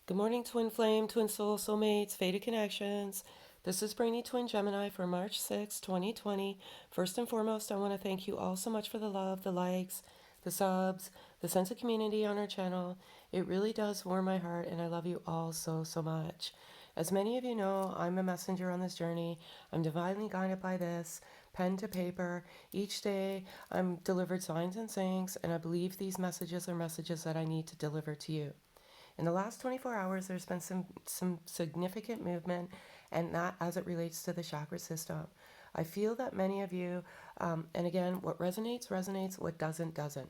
Good morning, Twin Flame, Twin Soul, Soulmates, Fated Connections. This is Brainy Twin Gemini for March 6, 2020. First and foremost, I want to thank you all so much for the love, the likes, the subs, the sense of community on our channel. It really does warm my heart, and I love you all so, so much. As many of you know, I'm a messenger on this journey. I'm divinely guided by this, pen to paper. Each day, I'm delivered signs and sayings, and I believe these messages are messages that I need to deliver to you. In the last 24 hours, there's been some significant movement, and that as it relates to the chakra system. I feel that many of you, and again, what resonates, resonates, what doesn't, doesn't.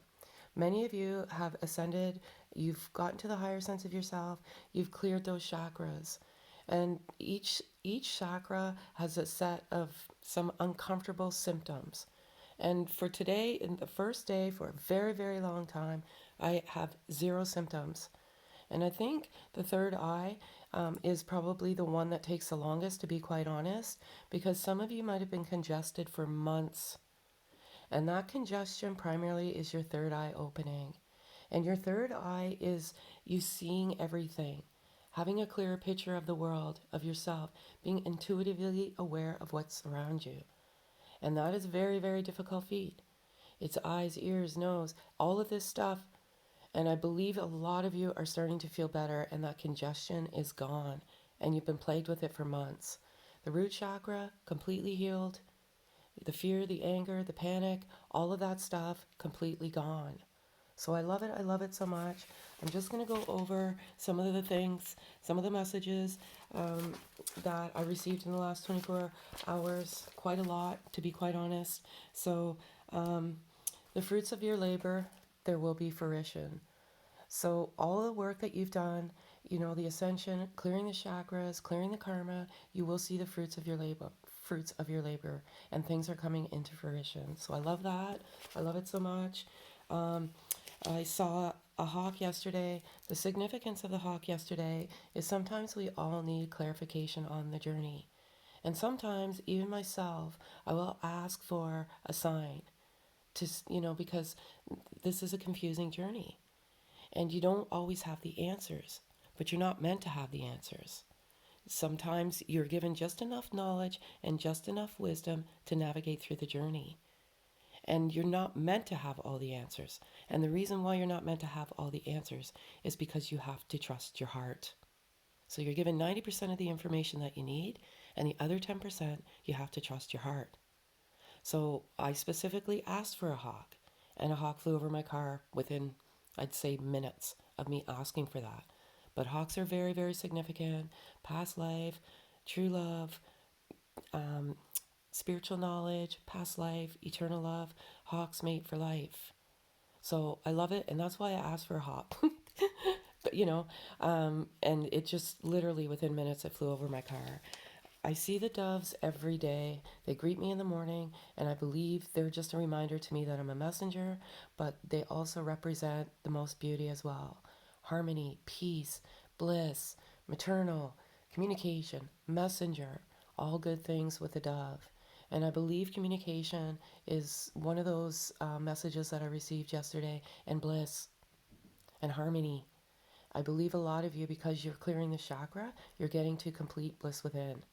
Many of you have ascended, you've gotten to the higher sense of yourself, you've cleared those chakras. And each chakra has a set of some uncomfortable symptoms. And for today, in the first day for a very, very long time, I have zero symptoms. And I think the third eye is probably the one that takes the longest, to be quite honest, because some of you might have been congested for months. And that congestion primarily is your third eye opening. And your third eye is you seeing everything, having a clearer picture of the world, of yourself, being intuitively aware of what's around you. And that is a very, very difficult feat. It's eyes, ears, nose, all of this stuff. And I believe a lot of you are starting to feel better, and that congestion is gone, and you've been plagued with it for months. The root chakra, completely healed. The fear, the anger, the panic, all of that stuff, completely gone. So I love it. I love it so much. I'm just going to go over some of the things, some of the messages that I received in the last 24 hours. Quite a lot, to be quite honest. So the fruits of your labor, there will be fruition. So all the work that you've done, the ascension, clearing the chakras, clearing the karma, you will see the fruits of your labor, and things are coming into fruition. So I love that. I love it so much. I saw a hawk yesterday. The significance of the hawk yesterday is sometimes we all need clarification on the journey. And sometimes, even myself, I will ask for a sign to, because this is a confusing journey. And you don't always have the answers, but you're not meant to have the answers. Sometimes you're given just enough knowledge and just enough wisdom to navigate through the journey. And you're not meant to have all the answers. And the reason why you're not meant to have all the answers is because you have to trust your heart. So you're given 90% of the information that you need, and the other 10% you have to trust your heart. So I specifically asked for a hawk, and a hawk flew over my car within, I'd say, minutes of me asking for that. But hawks are very, very significant. Past life, true love, spiritual knowledge, past life, eternal love. Hawks mate for life. So I love it, and that's why I asked for a hawk. But and it just literally within minutes it flew over my car. I see the doves every day. They greet me in the morning, and I believe they're just a reminder to me that I'm a messenger, but they also represent the most beauty as well. Harmony, peace, bliss, maternal, communication, messenger, all good things with the dove. And I believe communication is one of those messages that I received yesterday, and bliss and harmony. I believe a lot of you, because you're clearing the chakra, you're getting to complete bliss within,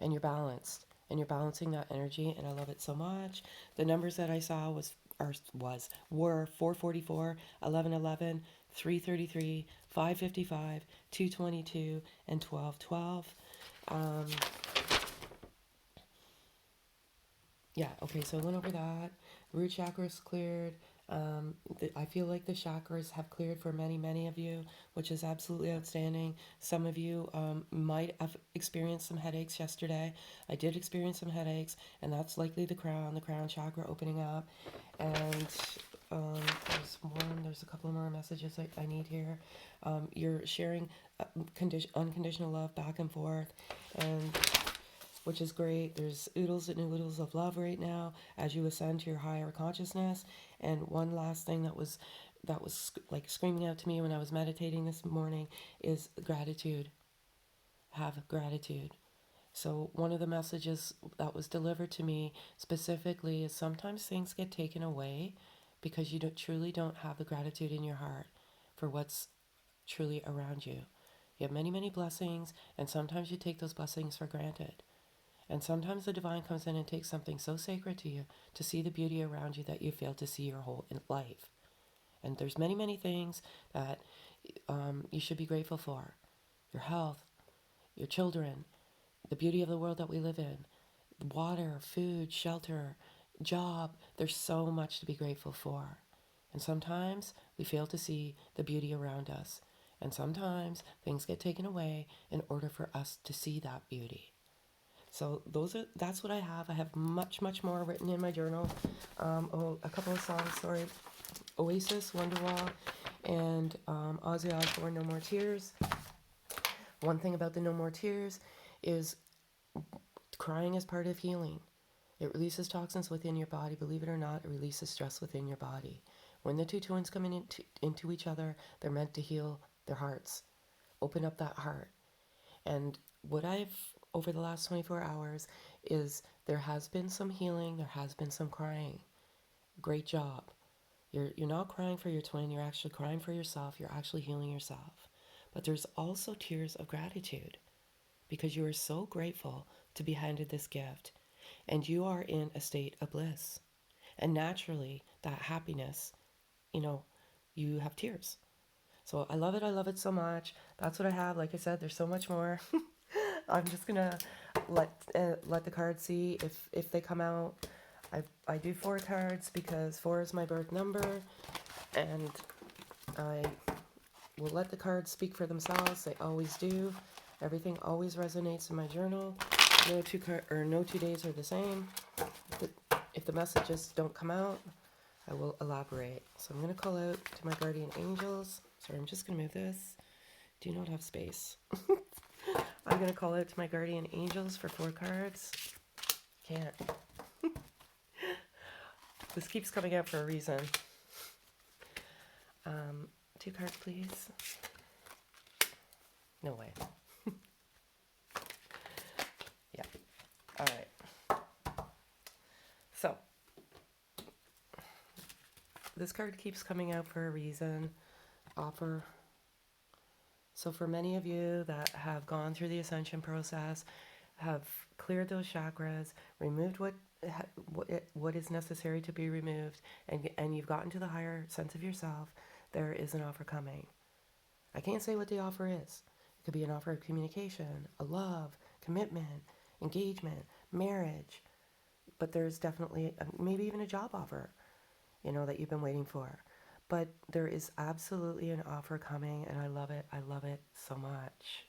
and you're balanced, and you're balancing that energy, and I love it so much. The numbers that I saw were 444, 1111, 333, 555, 222, and 1212. Yeah, okay, so I went over that. Root chakras cleared. I feel like the chakras have cleared for many, many of you, which is absolutely outstanding. Some of you might have experienced some headaches yesterday. I did experience some headaches, and that's likely the crown chakra opening up. And there's a couple more messages I need here. You're sharing unconditional love back and forth, and which is great. There's oodles and oodles of love right now as you ascend to your higher consciousness. And one last thing that was like screaming out to me when I was meditating this morning is gratitude. Have gratitude. So one of the messages that was delivered to me specifically is sometimes things get taken away because you truly don't have the gratitude in your heart for what's truly around you. You have many, many blessings, and sometimes you take those blessings for granted. And sometimes the divine comes in and takes something so sacred to you to see the beauty around you that you fail to see your whole life. And there's many, many things that you should be grateful for. Your health, your children, the beauty of the world that we live in, water, food, shelter, job. There's so much to be grateful for. And sometimes we fail to see the beauty around us. And sometimes things get taken away in order for us to see that beauty. So that's what I have. I have much, much more written in my journal. A couple of songs, sorry. Oasis, Wonderwall, and Ozzy Osbourne, No More Tears. One thing about the No More Tears is crying is part of healing. It releases toxins within your body. Believe it or not, it releases stress within your body. When the two twins come into each other, they're meant to heal their hearts. Open up that heart. And what I've, over the last 24 hours, is there has been some healing, there has been some crying. Great job. You're not crying for your twin, you're actually crying for yourself, you're actually healing yourself. But there's also tears of gratitude because you are so grateful to be handed this gift and you are in a state of bliss. And naturally, that happiness, you have tears. So I love it so much. That's what I have. Like I said, there's so much more. I'm just gonna let the cards see if they come out. I do 4 cards because 4 is my birth number, and I will let the cards speak for themselves. They always do. Everything always resonates in my journal. No two days are the same. If the messages don't come out, I will elaborate. So I'm gonna call out to my guardian angels. Sorry, I'm just gonna move this. Do not have space. I'm gonna call out to my guardian angels for 4 cards. Can't. This keeps coming out for a reason. 2 cards, please. No way. Yeah. All right. So, this card keeps coming out for a reason. Offer. So for many of you that have gone through the ascension process, have cleared those chakras, removed what is necessary to be removed, and you've gotten to the higher sense of yourself, there is an offer coming. I can't say what the offer is. It could be an offer of communication, a love, commitment, engagement, marriage, but there's definitely maybe even a job offer, that you've been waiting for. But there is absolutely an offer coming, and I love it. I love it so much.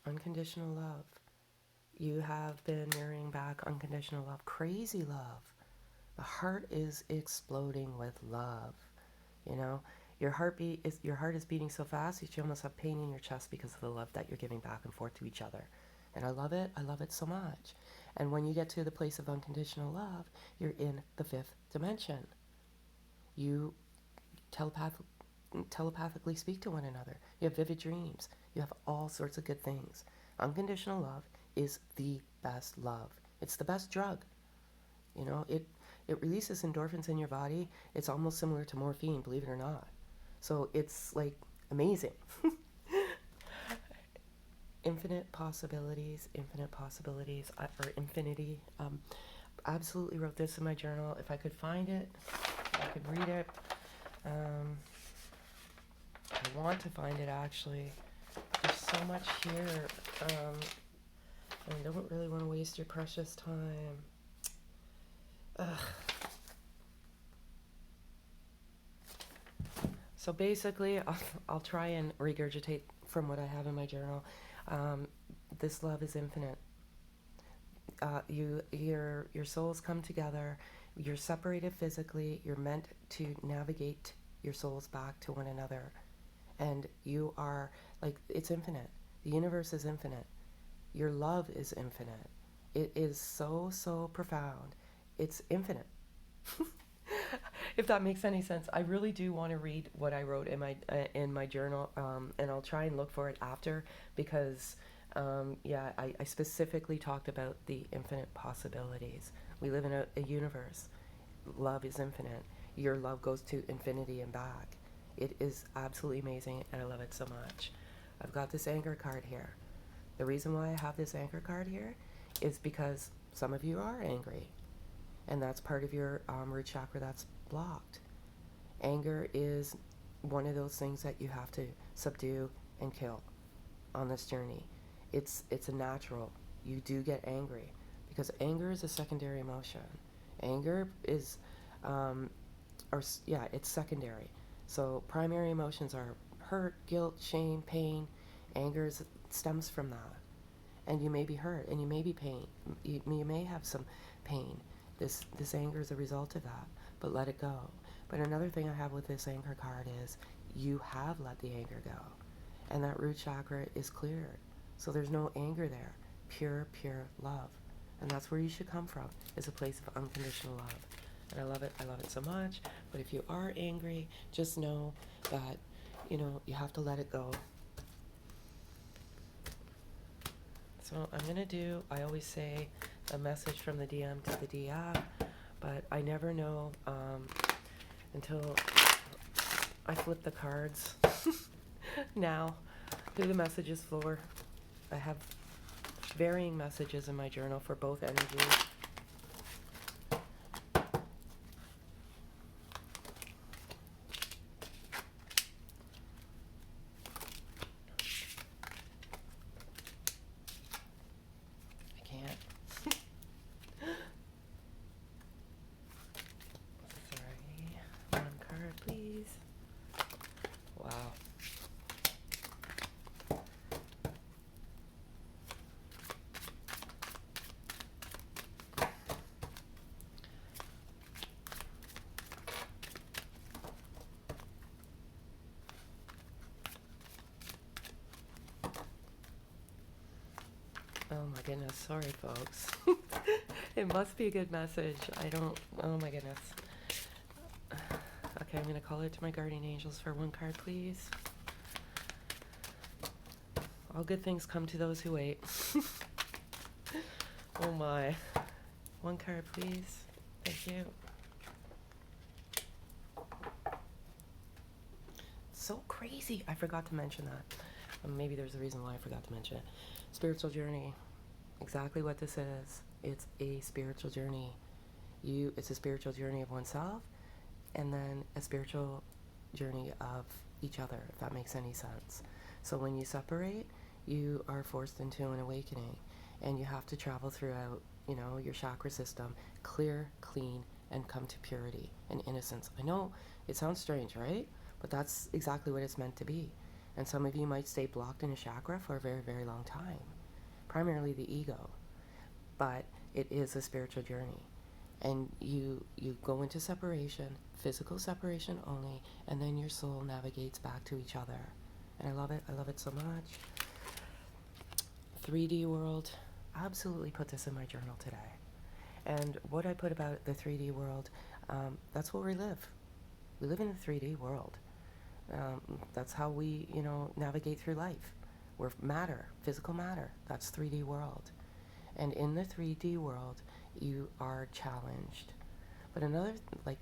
Unconditional love. You have been mirroring back unconditional love. Crazy love. The heart is exploding with love. Your heart is beating so fast that you almost have pain in your chest because of the love that you're giving back and forth to each other. And I love it. I love it so much. And when you get to the place of unconditional love, you're in the 5th dimension. You telepathically speak to one another. You have vivid dreams. You have all sorts of good things. Unconditional love is the best love. It's the best drug. It releases endorphins in your body. It's almost similar to morphine, believe it or not. So it's like amazing. Infinite possibilities, or infinity. Absolutely wrote this in my journal. If I could find it, I could read it. I want to find it actually. There's so much here. I don't really want to waste your precious time. So basically, I'll try and regurgitate from what I have in my journal. This love is infinite. Your souls come together. You're separated physically. You're meant to navigate your souls back to one another. And you are, it's infinite. The universe is infinite. Your love is infinite. It is so, so profound. It's infinite. If that makes any sense. I really do want to read what I wrote in my journal, and I'll try and look for it after because, I specifically talked about the infinite possibilities. We live in a universe. Love is infinite. Your love goes to infinity and back. It is absolutely amazing, and I love it so much. I've got this anger card here. The reason why I have this anger card here is because some of you are angry, and that's part of your root chakra that's blocked. Anger is one of those things that you have to subdue and kill on this journey. It's a natural. You do get angry because anger is a secondary emotion. Anger is, it's secondary. So primary emotions are hurt, guilt, shame, pain. Anger stems from that. And you may be hurt, and you may be pain. You may have some pain. This anger is a result of that, but let it go. But another thing I have with this anger card is you have let the anger go, and that root chakra is cleared. So there's no anger there. Pure love. And that's where you should come from, is a place of unconditional love. And I love it so much. But if you are angry, just know that, you have to let it go. So I'm going to do, I always say, a message from the DM to the DM, but I never know until I flip the cards. Now, through the messages floor, I have varying messages in my journal for both energies. Oh my goodness, sorry folks. It must be a good message. Oh my goodness. Okay, I'm going to call it to my guardian angels for one card, please. All good things come to those who wait. Oh my. One card, please. Thank you. So crazy. I forgot to mention that. Maybe there's a reason why I forgot to mention it. Spiritual journey. Exactly what this is. It's a spiritual journey. It's a spiritual journey of oneself, and then a spiritual journey of each other, if that makes any sense. So when you separate, you are forced into an awakening, and you have to travel throughout, your chakra system, clear, clean, and come to purity and innocence. I know it sounds strange, right? But that's exactly what it's meant to be. And some of you might stay blocked in a chakra for a very, very long time, primarily the ego. But it is a spiritual journey. And you go into separation, physical separation only, and then your soul navigates back to each other. And I love it so much. 3D world, absolutely put this in my journal today. And what I put about the 3D world, that's where we live. We live in a 3D world. That's how we, navigate through life. We're matter, physical matter. That's 3D world. And in the 3D world, you are challenged. But another,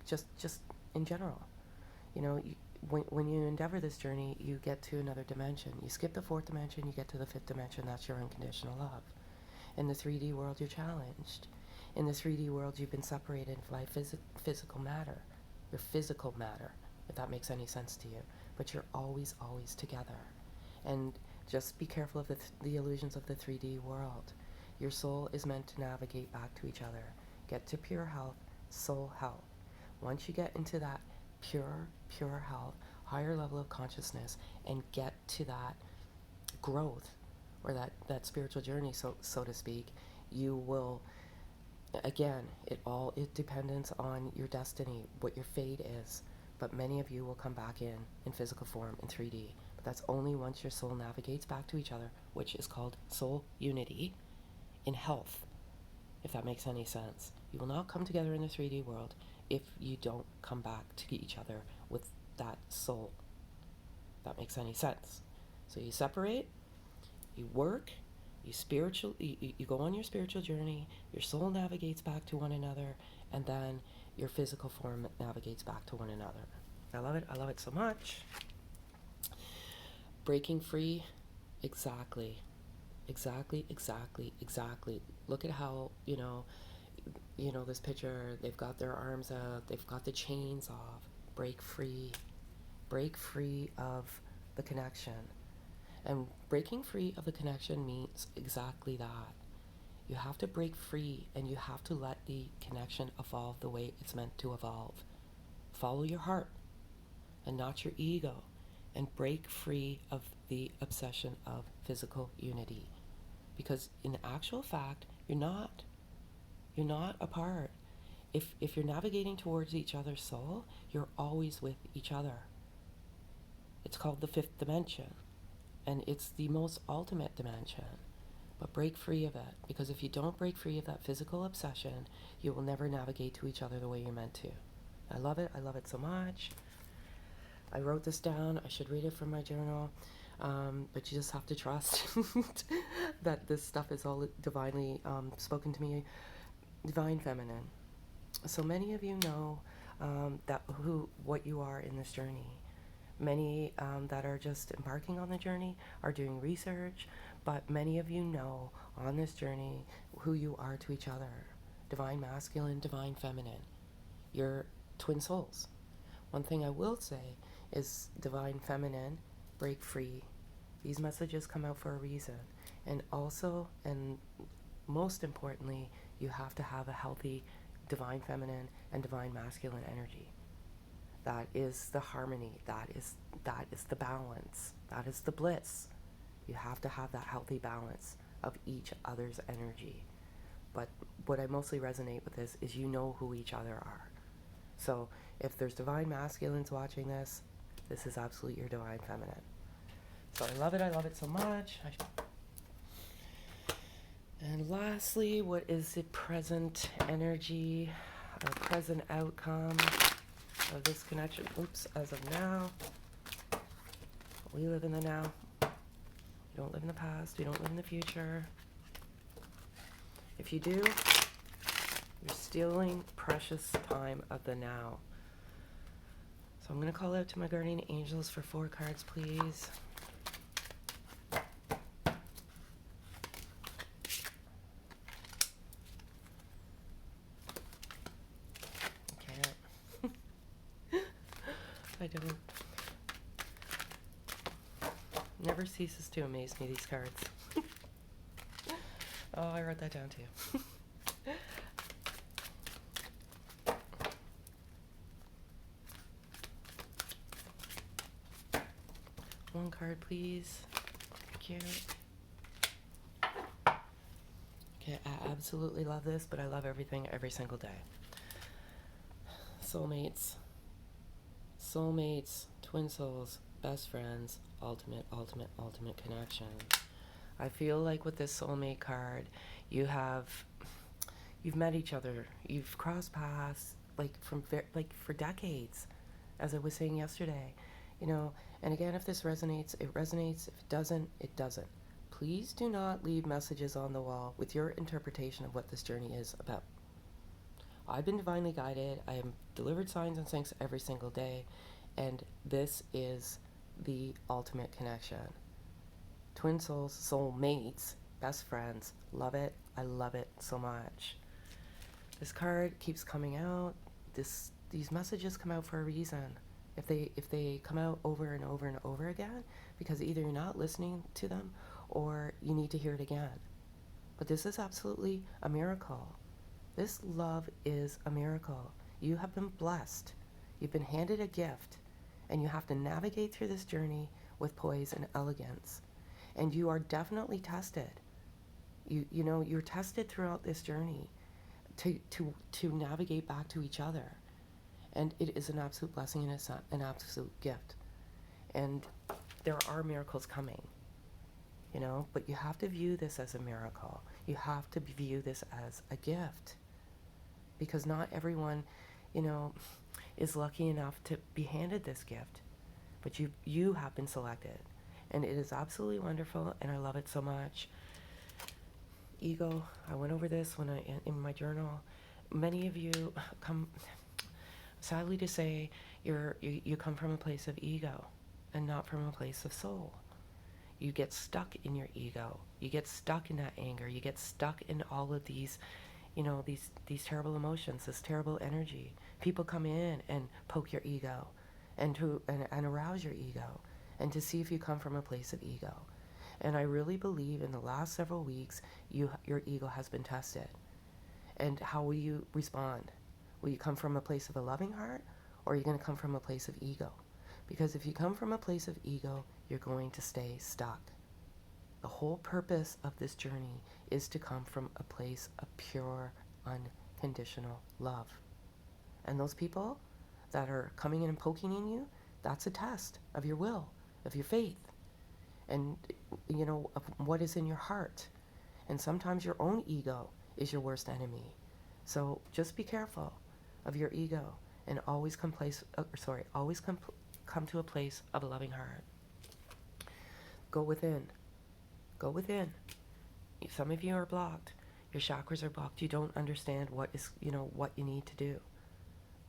just in general, when you endeavor this journey, you get to another dimension. You skip the 4th dimension, you get to the 5th dimension. That's your unconditional love. In the 3D world, you're challenged. In the 3D world, you've been separated by physical matter. Your physical matter, if that makes any sense to you. But you're always together. And just be careful of the illusions of the 3D world. Your soul is meant to navigate back to each other. Get to pure health, soul health. Once you get into that pure health, higher level of consciousness, and get to that growth, or that spiritual journey, so to speak, you will, again, it depends on your destiny, what your fate is. But many of you will come back in physical form, in 3D. But that's only once your soul navigates back to each other, which is called soul unity, in health, if that makes any sense. You will not come together in the 3D world if you don't come back to each other with that soul. If that makes any sense. So you separate, you work, you go on your spiritual journey, your soul navigates back to one another, and then your physical form navigates back to one another. I love it so much. Breaking free Exactly. Exactly, exactly, exactly. Look at how, this picture, they've got their arms out, they've got the chains off. Break free. Break free of the connection. And breaking free of the connection means exactly that. You have to break free and you have to let the connection evolve the way it's meant to evolve. Follow your heart and not your ego, and break free of the obsession of physical unity. Because in actual fact, you're not. You're not apart. If you're navigating towards each other's soul, you're always with each other. It's called the fifth dimension, and it's the most ultimate dimension. But break free of it, because if you don't break free of that physical obsession, you will never navigate to each other the way you're meant to. I love it. I love it so much. I wrote this down. I should read it from my journal. But you just have to trust that this stuff is all divinely spoken to me, divine feminine. So many of you know what you are in this journey. Many that are just embarking on the journey are doing research, but many of you know on this journey who you are to each other. Divine masculine, divine feminine. You're twin souls. One thing I will say is divine feminine, break free. These messages come out for a reason. And also, and most importantly, you have to have a healthy divine feminine and divine masculine energy. That is the harmony. That is the balance. That is the bliss. You have to have that healthy balance of each other's energy. But what I mostly resonate with is you know who each other are. So if there's divine masculines watching this, this is absolutely your divine feminine. So I love it so much. And lastly, what is the present energy, or present outcome of this connection? Oops, as of now. We live in the now. We don't live in the past. We don't live in the future. If you do, you're stealing precious time of the now. So I'm going to call out to my guardian angels for 4 cards, please. I don't. Never ceases to amaze me, these cards. Oh, I wrote that down too. 1 card, please. Thank you. Okay, I absolutely love this, but I love everything every single day. Soulmates. Soulmates, twin souls, best friends, ultimate connection. I feel like with this soulmate card, you've met each other, you've crossed paths for decades, as I was saying yesterday, and again, if this resonates, it resonates. If it doesn't, it doesn't. Please do not leave messages on the wall with your interpretation of what this journey is about. I've been divinely guided. I am delivered signs and syncs every single day, and this is the ultimate connection. Twin souls, soulmates, best friends. Love it. I love it so much. This card keeps coming out. These messages come out for a reason. If they come out over and over and over again, because either you're not listening to them or you need to hear it again. But this is absolutely a miracle. This love is a miracle. You have been blessed. You've been handed a gift, and you have to navigate through this journey with poise and elegance. And you are definitely tested. You're tested throughout this journey to navigate back to each other. And it is an absolute blessing, and it's an absolute gift. And there are miracles coming, but you have to view this as a miracle. You have to view this as a gift. Because not everyone, is lucky enough to be handed this gift. But you have been selected. And it is absolutely wonderful, and I love it so much. Ego, I went over this in my journal. Many of you come, sadly to say, you come from a place of ego and not from a place of soul. You get stuck in your ego. You get stuck in that anger. You get stuck in all of these, these terrible emotions, this terrible energy. People come in and poke your ego and arouse your ego and to see if you come from a place of ego. And I really believe in the last several weeks, your ego has been tested. And how will you respond? Will you come from a place of a loving heart, or are you going to come from a place of ego? Because if you come from a place of ego, you're going to stay stuck. The whole purpose of this journey is to come from a place of pure, unconditional love. And those people that are coming in and poking in you, that's a test of your will, of your faith, and of what is in your heart. And sometimes your own ego is your worst enemy. So just be careful of your ego and always come to a place of a loving heart. Go within. Go within. Some of you are blocked. Your chakras are blocked. You don't understand what you need to do.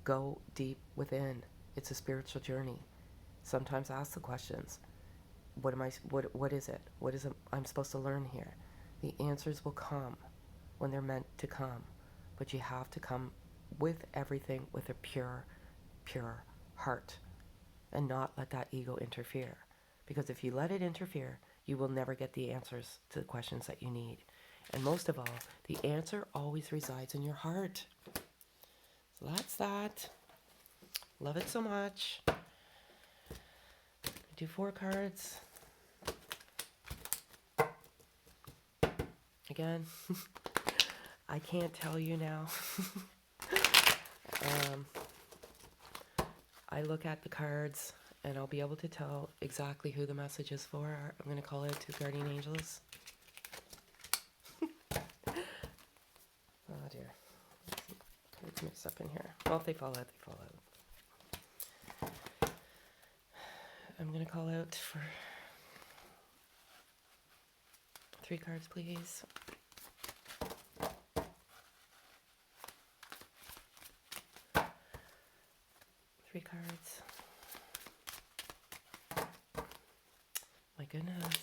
Go deep within. It's a spiritual journey. Sometimes ask the questions. What is it? What is it I'm supposed to learn here? The answers will come when they're meant to come. But you have to come with everything with a pure, pure heart and not let that ego interfere. Because if you let it interfere, you will never get the answers to the questions that you need. And most of all, the answer always resides in your heart. So that's that. Love it so much. Do 4 cards. Again, I can't tell you now. I look at the cards and I'll be able to tell exactly who the message is for. I'm going to call out 2 guardian angels. Oh dear. Cards mixed up in here. Well, if they fall out, they fall out. I'm going to call out for 3 cards, please. 3 cards. My goodness.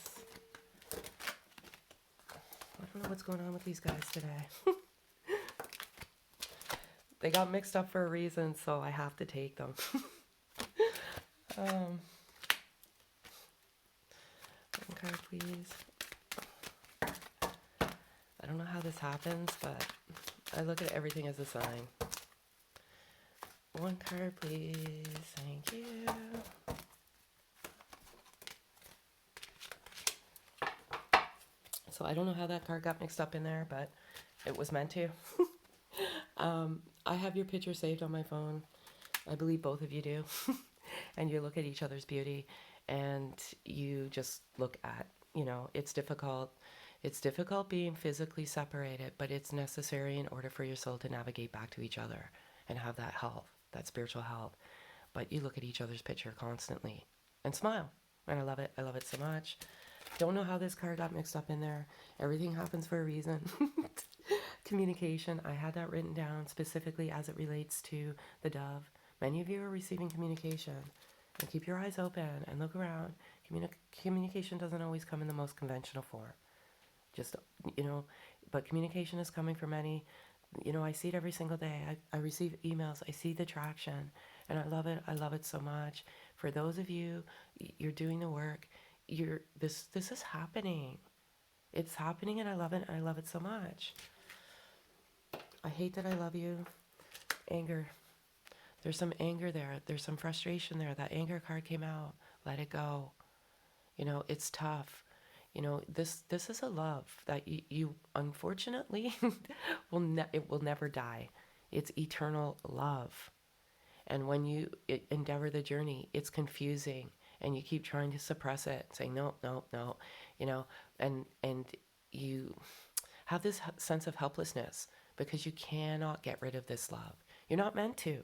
I don't know what's going on with these guys today. They got mixed up for a reason, so I have to take them. One card, please. I don't know how this happens, but I look at everything as a sign. 1 card, please. Thank you. So I don't know how that card got mixed up in there, but it was meant to. I have your picture saved on my phone. I believe both of you do. And you look at each other's beauty and you just look at, it's difficult. It's difficult being physically separated, but it's necessary in order for your soul to navigate back to each other and have that health, that spiritual health. But you look at each other's picture constantly and smile. And I love it. I love it so much. Don't know how this card got mixed up in there. Everything happens for a reason. Communication. I had that written down specifically as it relates to the dove. Many of you are receiving communication. And keep your eyes open and look around. Communication doesn't always come in the most conventional form. Just, but communication is coming from many. I see it every single day. I receive emails. I see the traction. And I love it. I love it so much. For those of you, you're doing the work. This is happening. It's happening and I love it. And I love it so much. I hate that I love you. Anger. There's some anger there. There's some frustration there. That anger card came out. Let it go. It's tough. This is a love that you unfortunately it will never die. It's eternal love. And when you endeavor the journey, it's confusing and you keep trying to suppress it, saying no, and you have this sense of helplessness because you cannot get rid of this love. You're not meant to.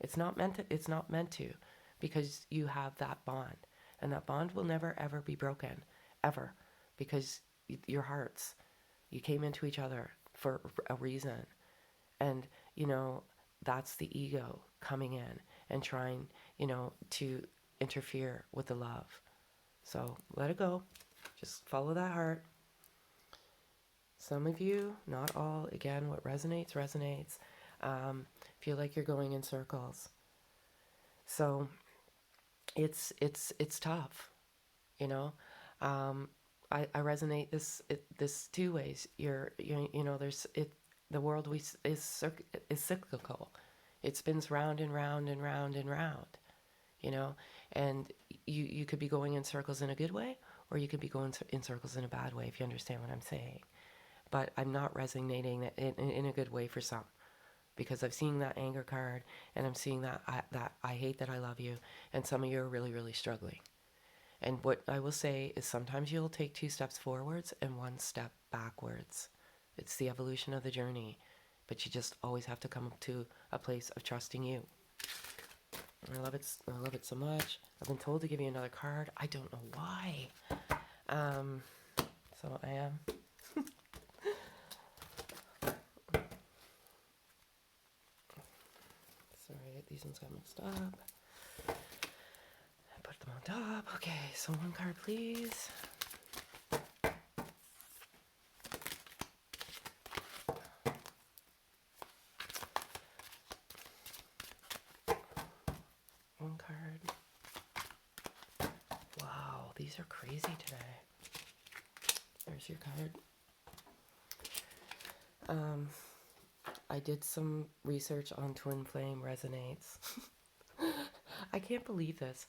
It's not meant to because you have that bond, and that bond will never ever be broken, ever, because your hearts, you came into each other for a reason. And that's the ego coming in and trying to interfere with the love. So let it go. Just follow that heart. Some of you, not all, again, what resonates, resonates. Feel like you're going in circles. So it's tough, you know. I resonate this two ways. There's it. The world is cyclical. It spins round and round and round and round, you know. And you could be going in circles in a good way, or you could be going in circles in a bad way, if you understand what I'm saying. But I'm not resonating in a good way for some, because I've seen that anger card, and I'm seeing that I hate that I love you, and some of you are really, really struggling. And what I will say is sometimes you'll take 2 steps forwards and 1 step backwards. It's the evolution of the journey, but you just always have to come up to a place of trusting you. I love it. I love it so much. I've been told to give you another card. I don't know why. So I am. Sorry, these ones got mixed up. I put them on top. Okay, so 1 card, please. One card. Wow, these are crazy today. There's your card. I did some research on twin flame resonates. I can't believe this.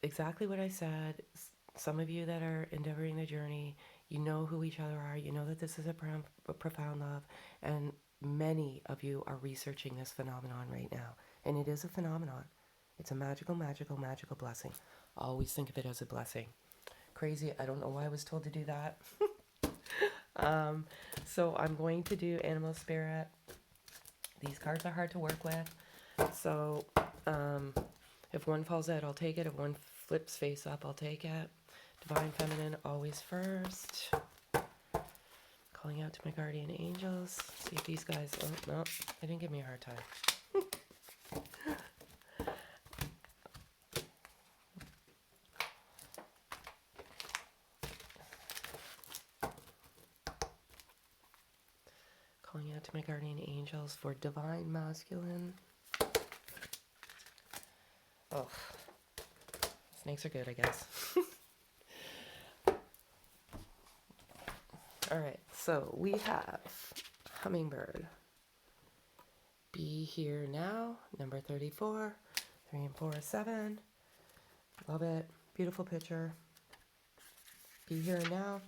Exactly what I said. Some of you that are endeavoring the journey, you know who each other are. You know that this is a profound love. And many of you are researching this phenomenon right now. And it is a phenomenon. It's a magical, magical, magical blessing. Always think of it as a blessing. Crazy. I don't know why I was told to do that. So I'm going to do animal spirit. These cards are hard to work with. So if one falls out, I'll take it. If one flips face up, I'll take it. Divine feminine, always first. Calling out to my guardian angels. See if these guys... Oh, no. They didn't give me a hard time. Calling out to my guardian angels for divine masculine. Oh, snakes are good, I guess. All right, so we have hummingbird. Be here now, number 34. 3 and 4 is 7. Love it. Beautiful picture. Be here now.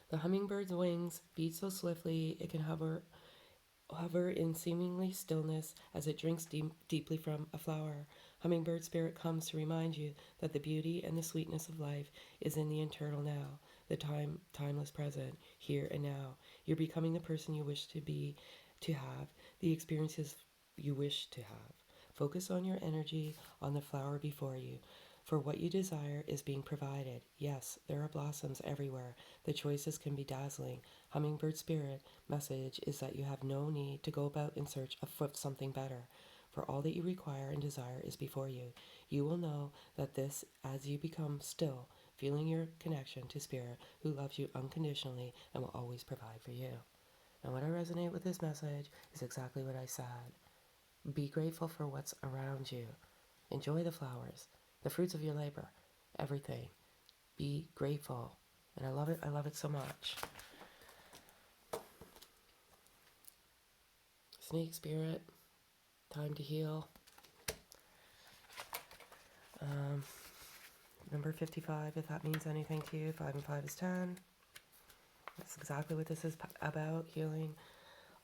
The hummingbird's wings beat so swiftly it can hover in seemingly stillness as it drinks deeply from a flower. Hummingbird spirit comes to remind you that the beauty and the sweetness of life is in the eternal now, the timeless present, here and now. You're becoming the person you wish to have, the experiences you wish to have. Focus on your energy, on the flower before you. For what you desire is being provided. Yes, there are blossoms everywhere. The choices can be dazzling. Hummingbird spirit message is that you have no need to go about in search of something better. For all that you require and desire is before you. You will know that this as you become still, feeling your connection to spirit who loves you unconditionally and will always provide for you. And what I resonate with this message is exactly what I said. Be grateful for what's around you. Enjoy the flowers, the fruits of your labor, everything. Be grateful. And I love it so much. Snake spirit, time to heal. Number 55, if that means anything to you. 5 and 5 is 10. That's exactly what this is about, healing.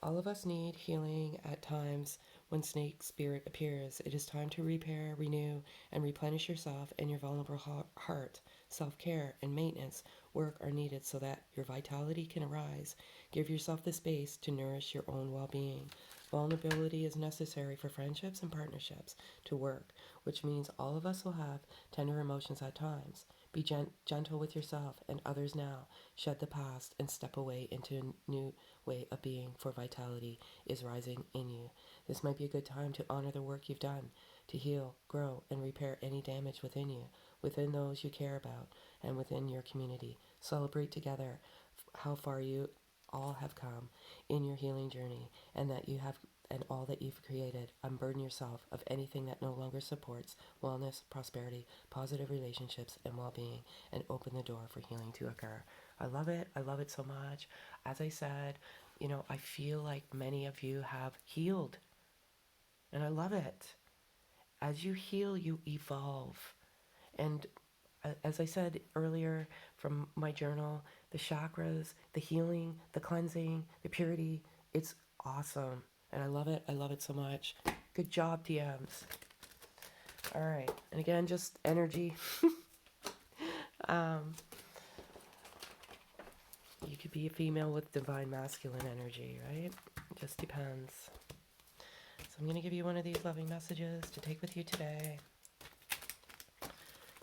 All of us need healing at times when snake spirit appears. It is time to repair, renew, and replenish yourself and your vulnerable heart. Self-care and maintenance work are needed so that your vitality can arise. Give yourself the space to nourish your own well-being. Vulnerability is necessary for friendships and partnerships to work, which means all of us will have tender emotions at times. Be gentle with yourself and others now. Shed the past and step away into a new way of being, for vitality is rising in you. This might be a good time to honor the work you've done, to heal, grow, and repair any damage within you. within those you care about, and within your community. Celebrate together how far you all have come in your healing journey, and that you have and all that you've created. Unburden yourself of anything that no longer supports wellness, prosperity, positive relationships, and well-being, and open the door for healing to occur. I love it. I love it so much. As I said, I feel like many of you have healed, and I love it. As you heal, you evolve. And as I said earlier from my journal, the chakras, the healing, the cleansing, the purity, it's awesome. And I love it. I love it so much. Good job, TMs. All right. And again, just energy. You could be a female with divine masculine energy, right? It just depends. So I'm going to give you one of these loving messages to take with you today,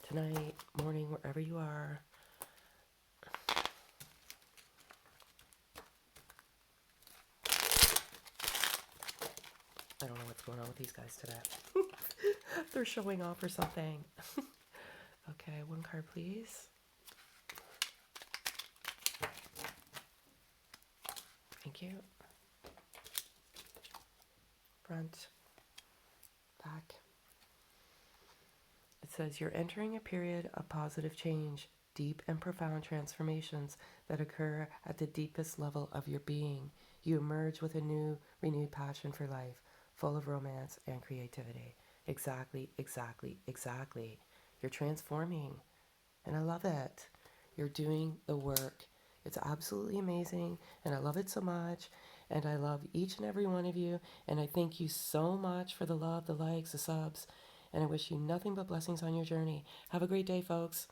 tonight, morning, wherever you are. I don't know what's going on with these guys today. They're showing off or something. Okay, one card, please. Thank you. Front, back. It says you're entering a period of positive change, deep and profound transformations that occur at the deepest level of your being. You emerge with a new, renewed passion for life, full of romance and creativity. Exactly, exactly, exactly. You're transforming, and I love it. You're doing the work. It's absolutely amazing, and I love it so much, and I love each and every one of you, and I thank you so much for the love, the likes, the subs, and I wish you nothing but blessings on your journey. Have a great day, folks.